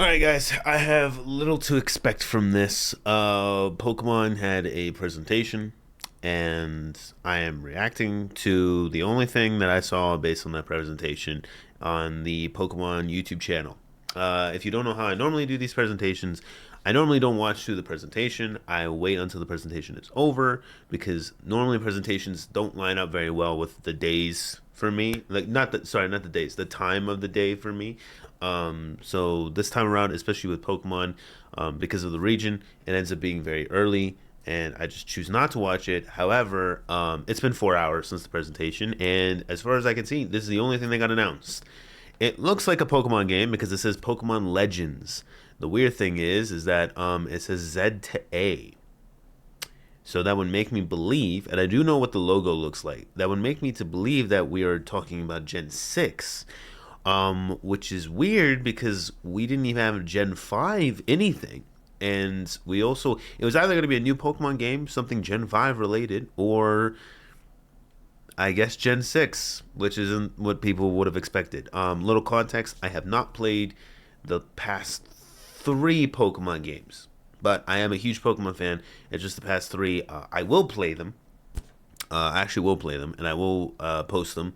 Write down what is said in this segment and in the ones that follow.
Alright guys, I have little to expect from this. Pokemon had a presentation and I am reacting to the only thing that I saw based on that presentation on the Pokemon YouTube channel. If you don't know how I normally do these presentations, I normally don't watch through the presentation. I wait until the presentation is over because normally presentations don't line up very well with the days for me. Like not the days, the time of the day for me. So this time around, especially with Pokemon, because of the region, it ends up being very early, and I just choose not to watch it. However, it's been 4 hours since the presentation, and as far as I can see, this is the only thing that got announced. It looks like a Pokemon game because it says Pokemon Legends. The weird thing is that it says Z to A. So that would make me believe, and I do know what the logo looks like. That would make me to believe that we are talking about Gen 6, which is weird because we didn't even have Gen 5 anything. And we also, it was either going to be a new Pokemon game, something Gen 5 related, or I guess Gen 6, which isn't what people would have expected. Little context, I have not played the past three Pokemon games, but I am a huge Pokemon fan. It's just the past three. I will play them. I actually will play them, and I will post them.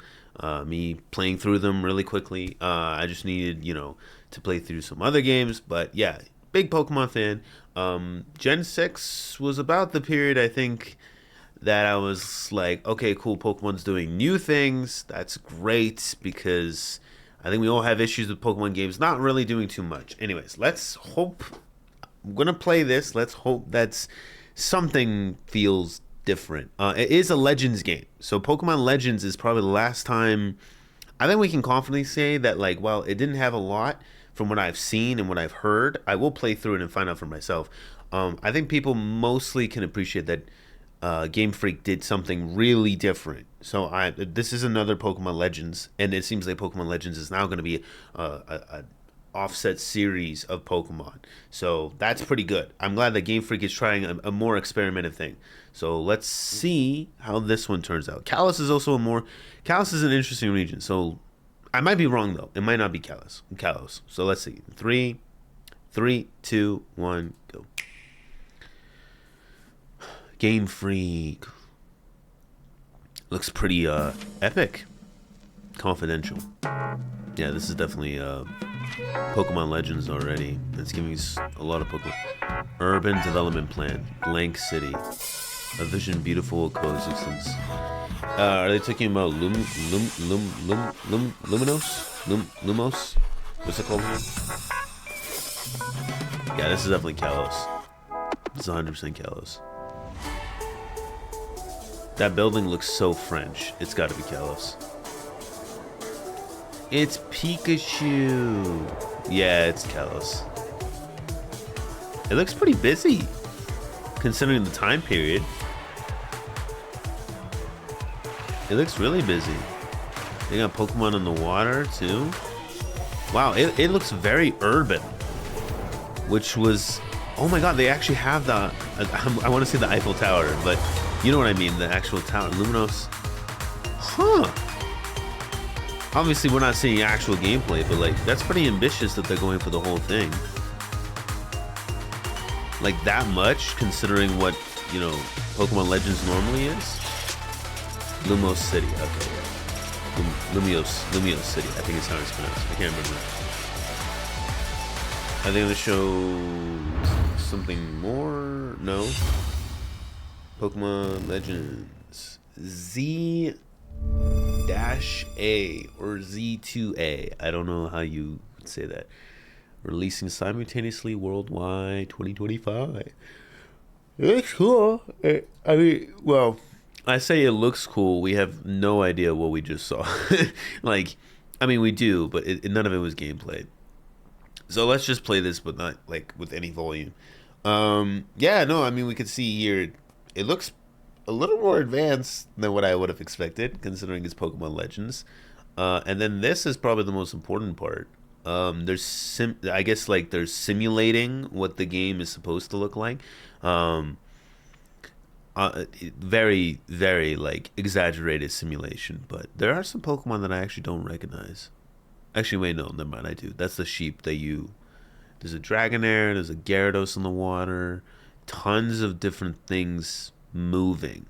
Me playing through them really quickly. I just needed, to play through some other games, but yeah, big Pokemon fan. Gen 6 was about the period, I think, that I was like, okay, cool, Pokemon's doing new things. That's great because I think we all have issues with Pokemon games not really doing too much. Anyways, let's hope. I'm gonna play this. Let's hope that's something feels different. It is a Legends game, so Pokemon Legends is probably the last time. I think we can confidently say that, like, well, it didn't have a lot from what I've seen and what I've heard. I will play through it and find out for myself. I think people mostly can appreciate that Game Freak did something really different. So this is another Pokemon Legends, and it seems like Pokemon Legends is now going to be a offset series of Pokemon. So that's pretty good. I'm glad that Game Freak is trying a more experimental thing. So let's see how this one turns out. Kalos is also a more Kalos is an interesting region. So I might be wrong though. It might not be Kalos. Kalos. So let's see. Three, two, one, go. Game Freak looks pretty epic. Confidential. Yeah, this is definitely Pokemon Legends already. It's giving us a lot of Pokemon. Urban Development Plan, Blank City, a vision beautiful coexistence. Are they talking about Lumos? What's it called here? Yeah, this is definitely Kalos. This is 100% Kalos. That building looks so French. It's got to be Kalos. It's Pikachu. Yeah, it's Kalos. It looks pretty busy, considering the time period. It looks really busy. They got Pokemon in the water, too. Wow, it looks very urban. Which was... Oh my god, they actually have the... I want to say the Eiffel Tower, but you know what I mean, the actual tower. Luminos. Huh. Obviously, we're not seeing actual gameplay, but like that's pretty ambitious that they're going for the whole thing. Like that much, considering what Pokemon Legends normally is. Lumos City, okay, yeah. Lumios City. I think it's how it's pronounced. I can't remember. Are they gonna show something more? No. Pokemon Legends Z dash A or Z2A. I don't know how you would say that. Releasing simultaneously worldwide 2025. It looks cool. I mean, well, I say it looks cool. We have no idea what we just saw. Like, I mean, we do, but none of it was gameplay. So let's just play this, but not like with any volume. Yeah, no, I mean, we could see here. It looks a little more advanced than what I would have expected, considering it's Pokemon Legends. And then this is probably the most important part. I guess like they're simulating what the game is supposed to look like. Very, very like exaggerated simulation, but there are some Pokemon that I actually don't recognize. Actually, wait, no, never mind. I do. That's the sheep that There's a Dragonair, there's a Gyarados in the water, tons of different things moving.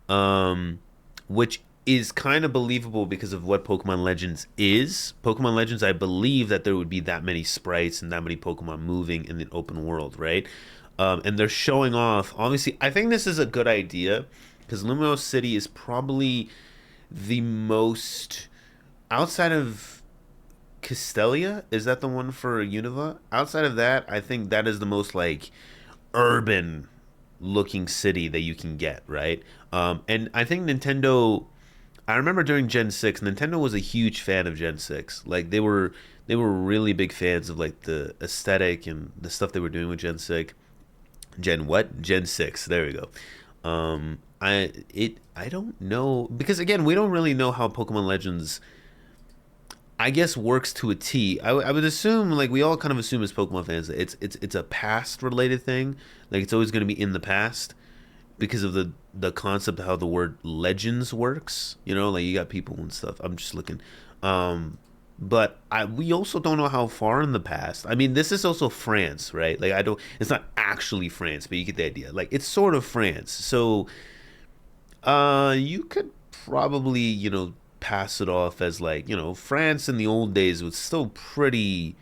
Um, which is kind of believable because of what Pokemon Legends is. Pokemon Legends, I believe that there would be that many sprites and that many Pokemon moving in the open world, right? And they're showing off. Obviously, I think this is a good idea because Lumos City is probably the most outside of Castelia. Is that the one for Unova? Outside of that, I think that is the most like urban looking city that you can get, right? And I think Nintendo. I remember during Gen 6, Nintendo was a huge fan of Gen 6. Like they were really big fans of like the aesthetic and the stuff they were doing with Gen 6. Gen what? Gen 6. There we go. I don't know because again, we don't really know how Pokemon Legends I guess works to a T. I would assume like we all kind of assume as Pokemon fans that it's a past related thing. Like it's always going to be in the past because of the concept of how the word legends works. You know, like you got people and stuff. I'm just looking. But we also don't know how far in the past. I mean, this is also France, right? Like I don't. It's not actually France, but you get the idea. Like it's sort of France. So, you could probably pass it off as like France in the old days was still pretty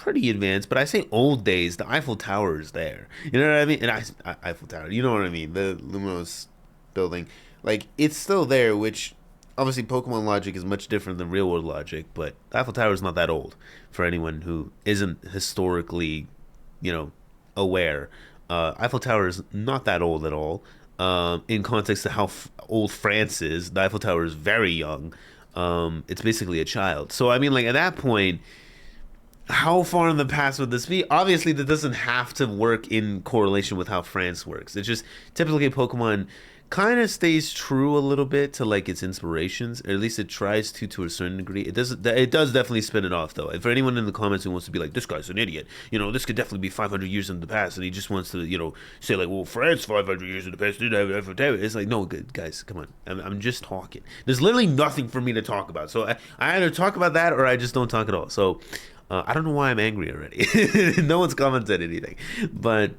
advanced, but I say old days. The Eiffel Tower is there. You know what I mean? And Eiffel Tower. You know what I mean? The Lumos building, like it's still there. Which obviously Pokemon logic is much different than real world logic, but the Eiffel Tower is not that old for anyone who isn't historically, you know, aware. Eiffel Tower is not that old at all. In context to how old France is, the Eiffel Tower is very young. It's basically a child. So I mean, like at that point how far in the past would this be? Obviously, that doesn't have to work in correlation with how France works. It's just typically Pokemon kind of stays true a little bit to like its inspirations, or at least it tries to a certain degree. It does definitely spin it off though. And for anyone in the comments who wants to be like, this guy's an idiot, this could definitely be 500 years in the past, and he just wants to say like, well, France 500 years in the past did have it's like, no, good guys, come on, I'm just talking. There's literally nothing for me to talk about, so I either talk about that or I just don't talk at all. So I don't know why I'm angry already. No one's commented anything. But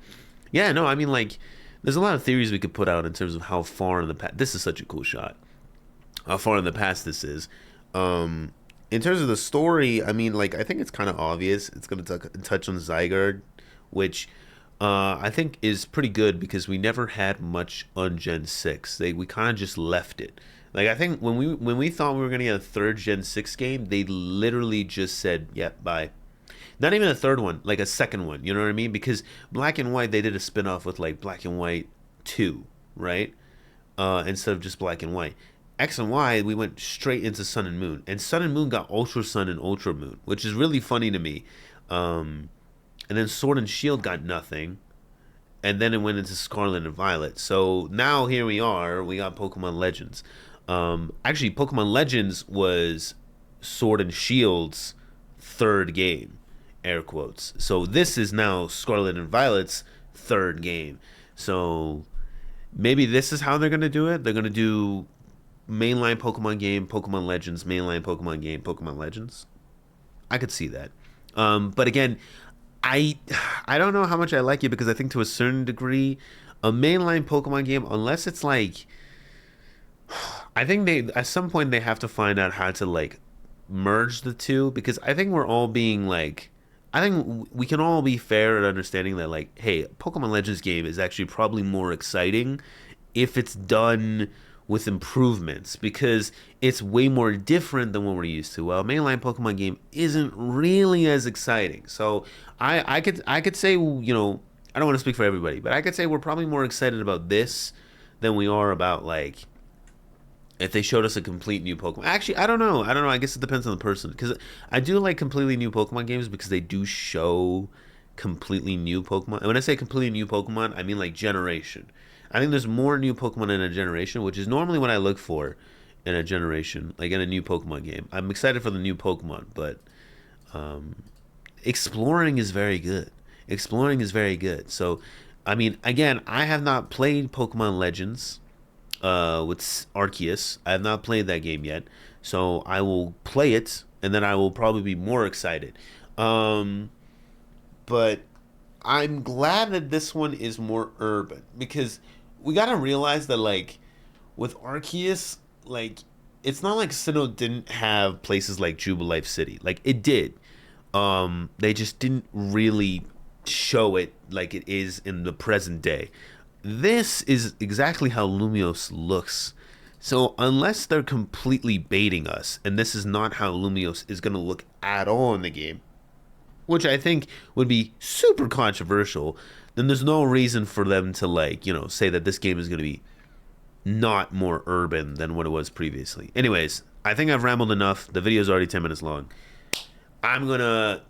yeah, no, I mean, like, there's a lot of theories we could put out in terms of how far in the past. This is such a cool shot. How far in the past this is. In terms of the story, I mean, like, I think it's kind of obvious. It's going to touch on Zygarde, which I think is pretty good because we never had much on Gen 6. We kind of just left it. Like I think when we thought we were gonna get a third Gen 6 game, they literally just said, "Yeah, bye." Not even a third one, like a second one. You know what I mean? Because Black and White, they did a spin-off with like Black and White 2, right? Instead of just Black and White. X and Y, we went straight into Sun and Moon, and Sun and Moon got Ultra Sun and Ultra Moon, which is really funny to me. And then Sword and Shield got nothing, and then it went into Scarlet and Violet. So now here we are. We got Pokemon Legends. Actually, Pokemon Legends was Sword and Shield's third game, air quotes. So this is now Scarlet and Violet's third game. So maybe this is how they're gonna do it. They're gonna do mainline Pokemon game, Pokemon Legends, mainline Pokemon game, Pokemon Legends. I could see that. But again, I I don't know how much I like it because I think to a certain degree, a mainline Pokemon game, unless it's like I think they at some point they have to find out how to like merge the two because I think we're all being like I think we can all be fair at understanding that like hey, Pokemon Legends game is actually probably more exciting if it's done with improvements because it's way more different than what we're used to. Well, mainline Pokemon game isn't really as exciting. So I could say I don't want to speak for everybody, but I could say we're probably more excited about this than we are about like if they showed us a complete new Pokemon. Actually, I don't know. I guess it depends on the person. Because I do like completely new Pokemon games because they do show completely new Pokemon. And when I say completely new Pokemon, I mean like generation. I think there's more new Pokemon in a generation, which is normally what I look for in a generation, like in a new Pokemon game. I'm excited for the new Pokemon, but exploring is very good. Exploring is very good. So, I mean, again, I have not played Pokemon Legends with Arceus. I have not played that game yet, so I will play it, and then I will probably be more excited. but I'm glad that this one is more urban, because we gotta realize that, like, with Arceus, like, it's not like Sinnoh didn't have places like Jubilife City. Like, it did. They just didn't really show it like it is in the present day. This is exactly how Lumiose looks. So unless they're completely baiting us, and this is not how Lumiose is going to look at all in the game, which I think would be super controversial, then there's no reason for them to, like, you know, say that this game is going to be not more urban than what it was previously. Anyways, I think I've rambled enough. The video is already 10 minutes long. I'm gonna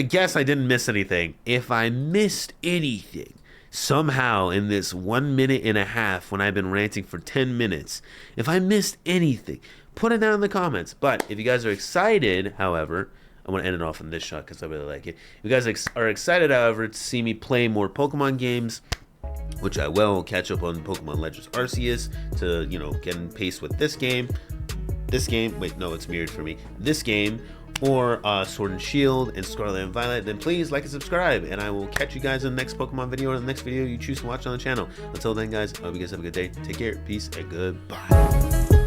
guess I didn't miss anything. If I missed anything somehow in this 1 minute and a half when I've been ranting for 10 minutes, if I missed anything, put it down in the comments. But if you guys are excited, however, I want to end it off on this shot because I really like it. If you guys are excited, however, to see me play more Pokemon games, which I will, catch up on Pokemon Legends Arceus to, you know, get in pace with this game. Wait, no, it's mirrored for me. This game, or Sword and Shield and Scarlet and Violet, then please like and subscribe, and I will catch you guys in the next Pokemon video or the next video you choose to watch on the channel. Until then, guys, I hope you guys have a good day. Take care, peace, and goodbye.